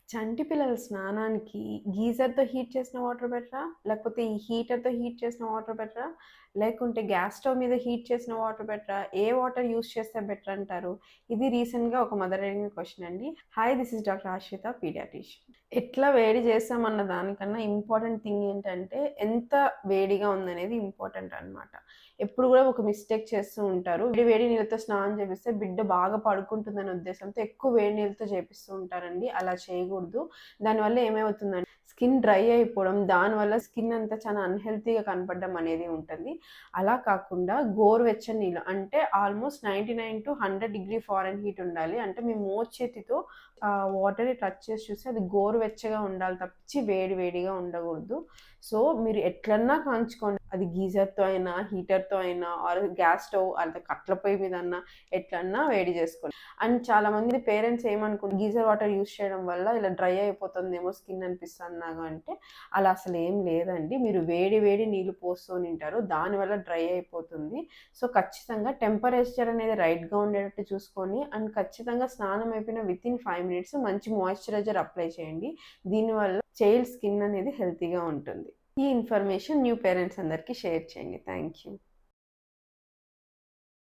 చంటి పిల్లల స్నానానికి గీజర్‌తో హీట్ చేసిన వాటర్ బెటరా? లేకపోతే ఈ హీటర్‌తో హీట్ చేసిన వాటర్ బెటరా? లేకుంటే గ్యాస్ స్టవ్ మీద హీట్ చేసిన వాటర్ బెటరా? ఏ వాటర్ యూజ్ చేస్తే బెటర్ అంటారు? ఇది రీసెంట్‌గా ఒక మదర్ అడిగిన క్వెషన్ అండి. హాయ్ దిస్ ఈస్ డాక్టర్ ఆశ్రిత పీడియాట్రిషియన్. ఎట్లా వేడి చేస్తామన్న దానికన్నా ఇంపార్టెంట్ థింగ్ ఏంటంటే ఎంత వేడిగా ఉందనేది ఇంపార్టెంట్ అనమాట. ఎప్పుడు కూడా ఒక మిస్టేక్ చేస్తూ ఉంటారు. వేడి వేడి నీళ్ళతో స్నానం చేపిస్తే బిడ్డ బాగా పడుకుంటుందనే ఉద్దేశంతో ఎక్కువ వేడి నీళ్ళతో చేపిస్తూ ఉంటారండి. అలా చేయకూడదు. దానివల్ల ఏమవుతుందంటే స్కిన్ డ్రై అయిపోవడం, దానివల్ల స్కిన్ అంతా చాలా అన్‌హెల్తీగా కనపడడం అనేది ఉంటుంది. అలా కాకుండా గోరువెచ్చని నీళ్ళు అంటే ఆల్మోస్ట్ 99-100 డిగ్రీ ఫారెన్‌హీట్ ఉండాలి. అంటే మీ మోచేతితో వాటర్‌ని టచ్ చేసి చూస్తే అది గోరువెచ్చగా ఉండాలి తప్పించి వేడి వేడిగా ఉండకూడదు. సో, మీరు ఎట్లన్నా కాంచుకోండి. అది గీజర్‌తో అయినా, హీటర్‌తో అయినా ఆర్ గ్యాస్ స్టవ్ అంటే కట్టెల పొయ్యి మీదన్నా ఎట్లన్నా వేడి చేసుకోండి. అండ్ చాలామంది పేరెంట్స్ గీజర్ వాటర్ యూజ్ చేయడం వల్ల ఇలా డ్రై అయిపోతుందేమో స్కిన్ అనిపిస్తుంది నాకు అంటే, అలా అసలు ఏం లేదండి. మీరు వేడి వేడి నీళ్ళు పోస్తూనింటారు. దానివల్ల డ్రై అయిపోతుంది. సో, ఖచ్చితంగా టెంపరేచర్ అనేది రైట్‌గా ఉండేటట్టు చూసుకొని అండ్ ఖచ్చితంగా స్నానం అయిపోయిన వితిన్ 5 మినిట్స్ మంచి మాయిశ్చరైజర్ అప్లై చేయండి. దీనివల్ల చైల్డ్ స్కిన్ అనేది హెల్తీగా ఉంటుంది. ఈ ఇన్ఫర్మేషన్ న్యూ పేరెంట్స్ అందరికీ షేర్ చేయండి. Thank you.